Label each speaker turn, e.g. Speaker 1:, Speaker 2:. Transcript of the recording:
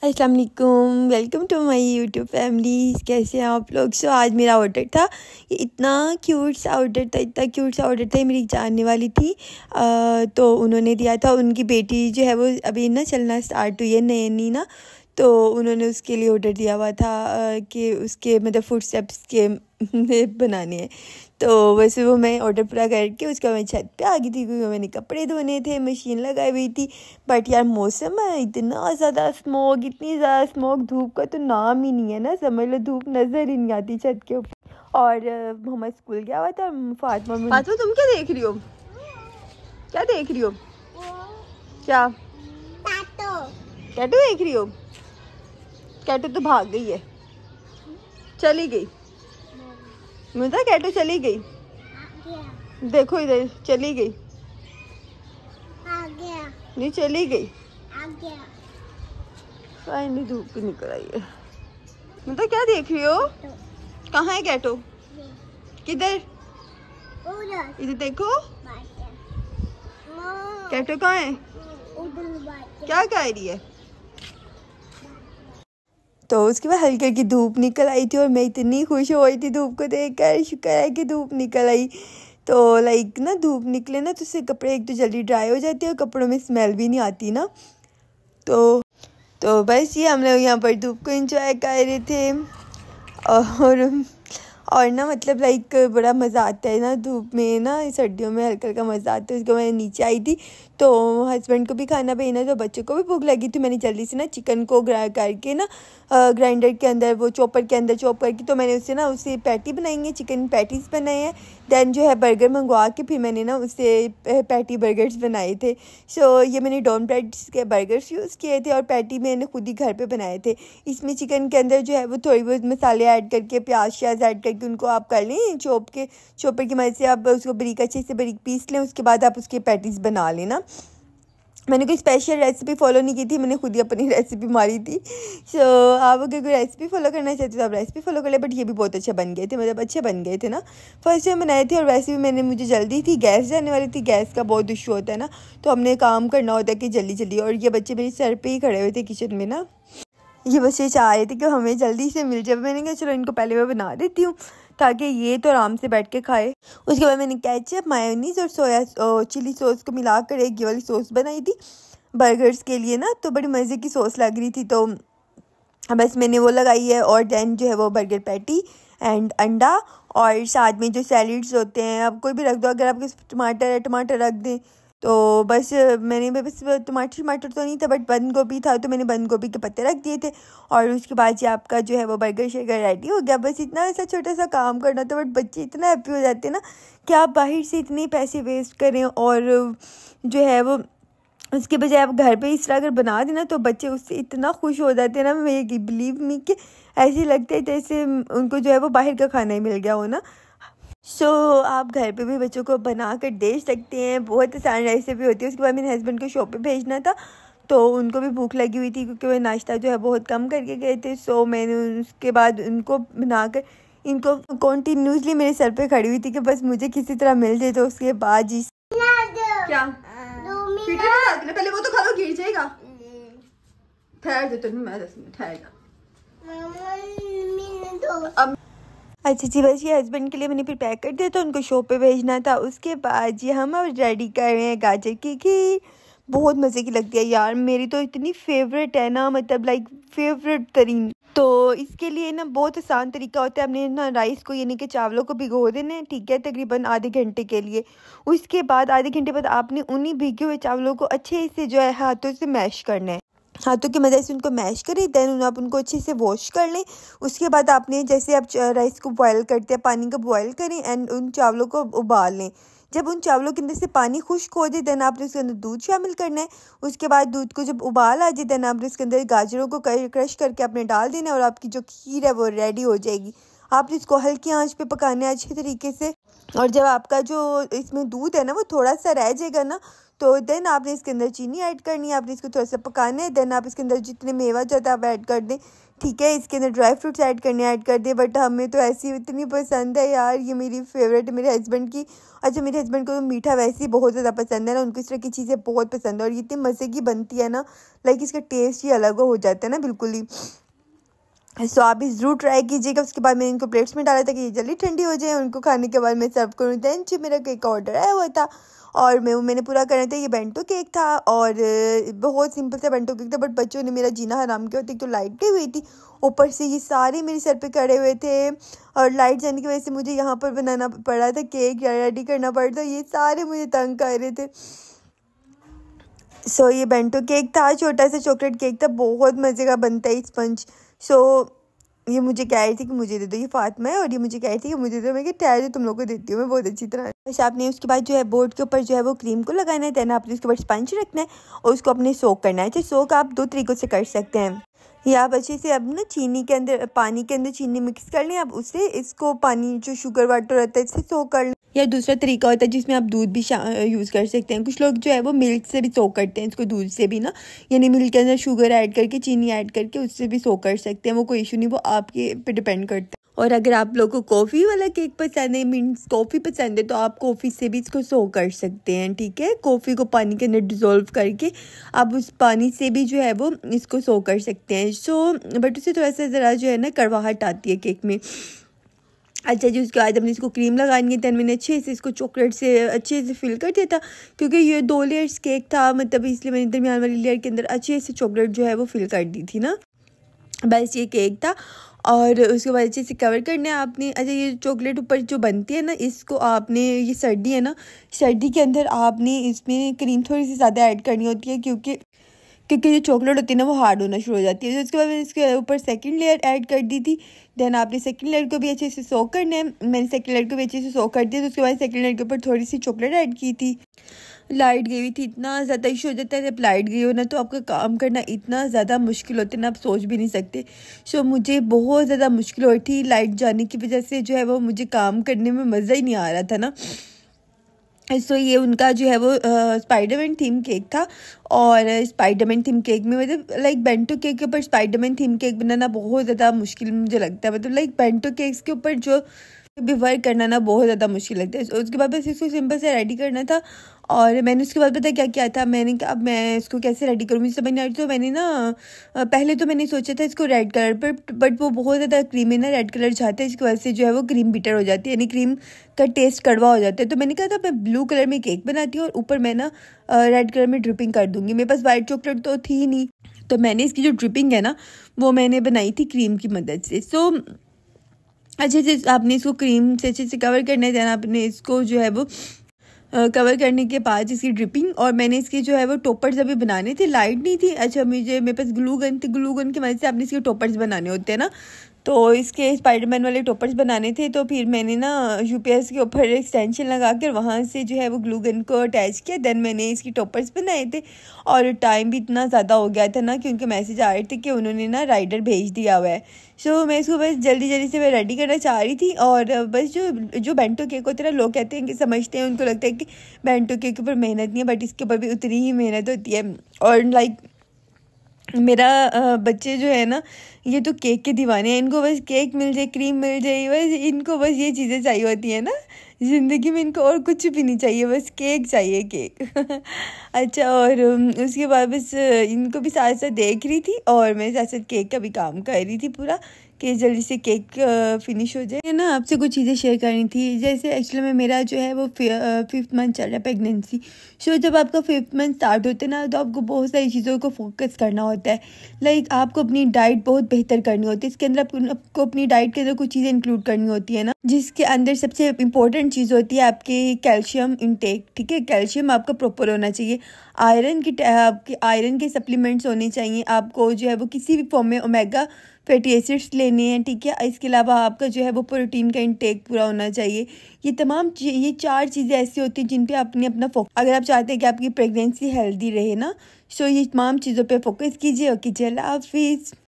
Speaker 1: अस्सलाम वालेकुम, welcome to my YouTube family. कैसे हैं आप लोग? आज मेरा ऑर्डर था, ये इतना क्यूट सा ऑर्डर था, ये मेरी जानने वाली थी तो उन्होंने दिया था। उनकी बेटी जो है वो अभी ना चलना स्टार्ट हुई है, नई ना, तो उन्होंने उसके लिए ऑर्डर दिया हुआ था कि उसके मतलब फुट स्टेप्स के बनाने हैं। तो वैसे वो मैं ऑर्डर पूरा करके उसके बाद मैं छत पे आ गई थी, क्योंकि मैंने कपड़े धोने थे, मशीन लगाई हुई थी। बट यार मौसम है इतना ज़्यादा स्मोक, इतनी ज़्यादा स्मोक, धूप का तो नाम ही नहीं है ना, समझ लो धूप नज़र ही नहीं आती छत के ऊपर। और मोहम्मद स्कूल गया हुआ था। फातिमा तुम क्या देख रही हो? क्या देख रही हो? क्या कैटू देख रही हो? कैटू तो भाग गई है, चली गई। मुझे कैटू चली गई, देखो इधर चली गई, नहीं चली गई। फाइनली धूप निकल आई है। मतलब क्या देख रही हो? कहाँ है कैटू? किधर? इधर देखो, कैटू कहाँ है? क्या कह रही है? तो उसके बाद हल्की हल्की धूप निकल आई थी और मैं इतनी खुश हो गई थी धूप को देखकर। शुक्र है कि धूप निकल आई। तो लाइक ना धूप निकले ना तो उससे कपड़े एक तो जल्दी ड्राई हो जाते हैं और कपड़ों में स्मेल भी नहीं आती ना। तो बस ये हम लोग यहाँ पर धूप को एंजॉय कर रहे थे। और ना मतलब लाइक बड़ा मज़ा आता है ना धूप में, ना सर्दियों में हल्का हल्का मज़ा आता है। उसके बाद मैं नीचे आई थी तो हस्बैंड को भी खाना पीना, तो बच्चों को भी भूख लगी थी। मैंने जल्दी से ना चिकन को करके ना ग्राइंडर के अंदर, वो चॉपर के अंदर चॉप करके, तो मैंने उससे पैटी बनाई है, चिकन पैटीज़ बनाए हैं। दैन जो है बर्गर मंगवा के फिर मैंने ना उससे पैटी बर्गर्स बनाए थे। सो ये मैंने डॉन ब्रेड्स के बर्गर्स यूज़ किए थे और पैटी मैंने खुद ही घर पे बनाए थे। इसमें चिकन के अंदर जो है वो थोड़ी बहुत मसाले ऐड करके, प्याज श्याज ऐड करके उनको आप कर लें चॉपर की मदद से। आप उसको बारीक अच्छे से बारीक पीस लें, उसके बाद आप उसके पैटीज़ बना लेना। मैंने कोई स्पेशल रेसिपी फॉलो नहीं की थी, मैंने खुद ही अपनी रेसिपी मारी थी। सो आप अगर कोई रेसिपी फॉलो करना चाहते तो आप रेसिपी फॉलो कर ले। बट ये भी बहुत अच्छे बन गए थे, मतलब अच्छे बन गए थे ना, फर्स्ट टाइम बनाए थे। और वैसे भी मुझे जल्दी थी, गैस जाने वाली थी, गैस का बहुत इशू होता है ना, तो हमने काम करना होता है कि जल्दी। और ये बच्चे मेरे सर पर ही खड़े हुए थे किचन में ना, ये बच्चे चाह रहे थे कि हमें जल्दी से मिल जाए। मैंने कहा चलो इनको पहले मैं बना देती हूँ ताकि ये तो आराम से बैठ के खाए। उसके बाद मैंने केचप, मायोनीज़ और चिली सॉस को मिलाकर एक ये वाली सॉस बनाई थी बर्गर्स के लिए ना, तो बड़ी मज़े की सॉस लग रही थी, तो बस मैंने वो लगाई है। और दैन जो है वो बर्गर पैटी एंड अंडा, और साथ में जो सैलिड्स होते हैं आप कोई भी रख दो, अगर आपके टमाटर है टमाटर रख दें। तो बस मैंने बस टमाटर तो नहीं था, बट बंद गोभी था, तो मैंने बंद गोभी के पत्ते रख दिए थे। और उसके बाद ये आपका जो है वो बर्गर शेगर रेडी हो गया। बस इतना ऐसा छोटा सा काम करना था, बट बच्चे इतना हैप्पी हो जाते हैं ना कि आप बाहर से इतने पैसे वेस्ट करें, और जो है वो उसके बजाय आप घर पे इस तरह अगर बना देना तो बच्चे उससे इतना खुश हो जाते हैं ना, मैं बिलीव मी कि ऐसे लगता है जैसे उनको जो है वो बाहर का खाना ही मिल गया हो ना। सो आप घर पे भी बच्चों को बना कर दे सकते हैं, बहुत आसान रेसिपी होती है। उसके बाद मेरे हस्बैंड को शॉप पे भेजना था, तो उनको भी भूख लगी हुई थी क्योंकि वह नाश्ता जो है बहुत कम करके गए थे। सो मैंने उसके बाद उनको बनाकर इनको कॉन्टीन्यूसली मेरे सर पे खड़ी हुई थी कि बस मुझे किसी तरह मिल जाए। तो उसके बाद जी क्या पहले वो तो खा लो, गिर जाएगा। ठहर दे, तुम्हें मैं 10 मिनट ठहर जा। अच्छा जी, बस ये हस्बैंड के लिए मैंने फिर पैक कर दिया था, उनको शॉप पे भेजना था। उसके बाद जी हम अब रेडी कर रहे हैं गाजर की खीर। बहुत मज़े की लगती है यार, मेरी तो इतनी फेवरेट है ना, मतलब लाइक फेवरेट तरीन। तो इसके लिए ना बहुत आसान तरीका होता है। हमने ना राइस को यानी कि चावलों को भिगो देने, ठीक है, तकरीबन आधे घंटे के लिए। उसके बाद आधे घंटे बाद आपने उन्हीं भीगे हुए चावलों को अच्छे से जो है हाथों से मैश करना है, हाथों की मदद से उनको मैश करें। दैन आप उनको अच्छे से वॉश कर लें। उसके बाद आपने जैसे आप राइस को बॉयल करते हैं, पानी को बॉयल करें एंड उन चावलों को उबाल लें। जब उन चावलों के अंदर से पानी खुश्क हो जाए दैन आपने उसके अंदर दूध शामिल करना है। उसके बाद दूध को जब उबाल आ जाए दैन आपने उसके अंदर गाजरों को क्रश करके आपने डाल देना है और आपकी जो खीर है वो रेडी हो जाएगी। आपने इसको हल्की आंच पे पकाना है अच्छे तरीके से। और जब आपका जो इसमें दूध है ना वो थोड़ा सा रह जाएगा ना, तो देन आपने इसके अंदर चीनी ऐड करनी है, आपने इसको थोड़ा सा पकाना है। देन आप इसके अंदर जितने मेवा चाहते हैं आप ऐड कर दें, ठीक है। इसके अंदर ड्राई फ्रूट्स ऐड करने ऐड कर दिए, बट हमें तो ऐसी इतनी पसंद है यार, ये मेरी फेवरेट है मेरे हस्बैंड की। अच्छा, मेरे हस्बैंड को तो मीठा वैसे ही बहुत ज़्यादा पसंद है ना, उनको इस तरह की चीज़ें बहुत पसंद है और ये इतनी मज़े की बनती है ना, लाइक इसका टेस्ट ही अलग हो जाता है ना बिल्कुल ही। सो आप भी ज़रूर ट्राई कीजिएगा। उसके बाद मैंने इनको प्लेट्स में डाला था कि ये जल्दी ठंडी हो जाए, उनको खाने के बाद मैं सर्व करूँ। दैन जो मेरा केक ऑर्डर आया हुआ था और मैंने पूरा करना था। ये बेंटो केक था और बहुत सिंपल सा बेंटो केक था, बट बच्चों ने मेरा जीना हराम किया। एक तो लाइट गई हुई थी, ऊपर से ये सारे मेरे सर पे खड़े हुए थे और लाइट जाने की वजह से मुझे यहाँ पर बनाना पड़ा था केक, रेडी करना पड़ा था। ये सारे मुझे तंग कर रहे थे। सो ये बेंटो केक था, छोटा सा चॉकलेट केक था, बहुत मज़े का बनता है स्पंज। सो ये मुझे कह रही थी कि मुझे दे दो, ये फातिमा है, और ये मुझे कह रही थी कि मुझे दो। मैं ठहर जो तुम लोग को देती हूँ मैं बहुत अच्छी तरह। बस आपने उसके बाद जो है बोर्ड के ऊपर जो है वो क्रीम को लगाना है। देन आपने उसके बाद स्पंज रखना है और उसको अपने सोक करना है। अच्छा, सोक आप 2 तरीक़ों से कर सकते हैं। या आप अच्छे से अब ना चीनी के अंदर, पानी के अंदर चीनी मिक्स कर लें, आप उससे इसको पानी जो शुगर वाटर रहता है इससे सोक कर लें। या दूसरा तरीका होता है जिसमें आप दूध भी यूज़ कर सकते हैं। कुछ लोग जो है वो मिल्क से भी सोक करते हैं इसको, दूध से भी ना, यानी मिल्क के अंदर शुगर ऐड करके, चीनी ऐड करके उससे भी सोक कर सकते हैं। वो कोई इशू नहीं, वो आपके पे डिपेंड करता है। और अगर आप लोगों को कॉफ़ी वाला केक पसंद है, मीन्स कॉफ़ी पसंद है, तो आप कॉफ़ी से भी इसको सोक कर सकते हैं, ठीक है। कॉफ़ी को पानी के अंदर डिज़ोल्व करके आप उस पानी से भी जो है वो इसको सोक कर सकते हैं। सो बट उससे थोड़ा सा ज़रा जो है ना कड़वाहट आती है केक में। अच्छा जी, उसके बाद हमने इसको क्रीम लगानी है। दैन मैंने अच्छे से इसको चॉकलेट से अच्छे से फिल कर दिया था, क्योंकि ये 2 लेयर्स केक था, मतलब इसलिए मैंने दरमियान वाली लेयर के अंदर अच्छे से चॉकलेट जो है वो फिल कर दी थी ना। बस ये केक था और उसके बाद अच्छे से कवर करना है आपने। अच्छा, ये चॉकलेट ऊपर जो बनती है ना, इसको आपने, ये सर्दी है ना, सर्दी के अंदर आपने इसमें क्रीम थोड़ी सी ज़्यादा ऐड करनी होती है, क्योंकि जो चॉकलेट होती है ना वो हार्ड होना शुरू हो जाती है। तो उसके बाद मैंने इसके ऊपर सेकंड लेयर ऐड कर दी थी। देन आपने सेकंड लेयर को भी अच्छे से सोक करना है। मैंने सेकंड लेयर को भी अच्छे से सोक कर दिया। तो उसके बाद सेकंड लेयर के ऊपर थोड़ी सी चॉकलेट ऐड की थी। लाइट गई हुई थी, इतना ज़्यादा इशू हो जाता है जब लाइट गई हो ना, तो आपका काम करना इतना ज़्यादा मुश्किल होता है ना, आप सोच भी नहीं सकते। सो मुझे बहुत ज़्यादा मुश्किल हो रही थी लाइट जाने की वजह से, जो है वो मुझे काम करने में मज़ा ही नहीं आ रहा था ना। सो ये उनका जो है वो स्पाइडरमैन थीम केक था। और स्पाइडरमैन थीम केक में मतलब लाइक बेंटो केक के ऊपर स्पाइडरमैन थीम केक बनाना बहुत ज़्यादा मुश्किल मुझे लगता है। मतलब लाइक बेंटो केक्स के ऊपर जो भी वर्क करना ना बहुत ज़्यादा मुश्किल लगता है। उसके बाद बस इसको सिंपल से रेडी करना था। और मैंने उसके बाद पता क्या किया था, मैंने कहा अब मैं इसको कैसे रेडी करूँ, मुझे समझ नहीं आ रही। तो मैंने ना पहले तो मैंने सोचा था इसको रेड कलर पर, बट वो बहुत ज़्यादा क्रीमी ना रेड कलर चाहता है, इसकी वजह से जो है वो क्रीम बिटर हो जाती है, यानी क्रीम का टेस्ट कड़वा हो जाता है। तो मैंने कहा था मैं ब्लू कलर में केक बनाती हूँ और ऊपर मैं ना रेड कलर में ड्रिपिंग कर दूँगी। मेरे पास वाइट चॉकलेट तो थी ही नहीं, तो मैंने इसकी जो ड्रिपिंग है ना वो मैंने बनाई थी क्रीम की मदद से। सो अच्छे से आपने इसको क्रीम से अच्छे से कवर करना है। देन आपने इसको जो है वो कवर करने के बाद इसकी ड्रिपिंग, और मैंने इसके जो है वो टॉपर्स अभी बनाने थे, लाइट नहीं थी। अच्छा, मेरे पास ग्लू गन थी, ग्लू गन की मदद से आपने इसके टॉपर्स बनाने होते हैं ना, तो इसके स्पाइडरमैन वाले टॉपर्स बनाने थे। तो फिर मैंने ना यूपीएस के ऊपर एक्सटेंशन लगा कर वहाँ से जो है वो ग्लू गन को अटैच किया। देन मैंने इसकी टॉपर्स बनाए थे। और टाइम भी इतना ज़्यादा हो गया था ना, क्योंकि मैसेज आ रहे थे कि उन्होंने ना राइडर भेज दिया हुआ है। सो मैं इसको बस जल्दी जल्दी से मैं रेडी करना चाह रही थी। और बस जो बेंटो केक होता है ना, लोग कहते हैं कि समझते हैं, उनको लगता है कि बेंटो केक के ऊपर मेहनत नहीं है, बट इसके ऊपर भी उतनी ही मेहनत होती है। और लाइक मेरा बच्चे जो है ना, ये तो केक के दीवाने हैं। इनको बस केक मिल जाए, क्रीम मिल जाए, बस इनको बस ये चीज़ें चाहिए होती है ना ज़िंदगी में। इनको और कुछ भी नहीं चाहिए, बस केक चाहिए, केक। अच्छा, और उसके बाद बस इनको भी साथ साथ देख रही थी और मैं साथ साथ केक का भी काम कर रही थी पूरा, कि जल्दी से केक फिनिश हो जाए ना। आपसे कुछ चीज़ें शेयर करनी थी। जैसे एक्चुअली में मेरा जो है वो 5th मंथ चल रहा है प्रेगनेंसी। सो जब आपका 5th मंथ स्टार्ट होता है ना, तो आपको बहुत सारी चीज़ों को फोकस करना होता है। लाइक आपको अपनी डाइट बहुत बेहतर करनी होती है। इसके अंदर आपको अपनी डाइट के अंदर कुछ चीज़ें इंक्लूड करनी होती है ना, जिसके अंदर सबसे इंपॉर्टेंट चीज़ होती है आपकी कैल्शियम इंटेक, ठीक है। कैल्शियम आपका प्रॉपर होना चाहिए। आपके आयरन के सप्लीमेंट्स होने चाहिए। आपको जो है वो किसी भी फॉर्म में ओमेगा फैटी एसिड्स लेने हैं, ठीक है। इसके अलावा आपका जो है वो प्रोटीन का इंटेक पूरा होना चाहिए। ये 4 चीज़ें ऐसी होती हैं जिन पे आपने अपना फोकस, अगर आप चाहते हैं कि आपकी प्रेगनेंसी हेल्दी रहे ना, सो ये तमाम चीज़ों पे फोकस कीजिए। ओके, अल्लाह हाफिज़।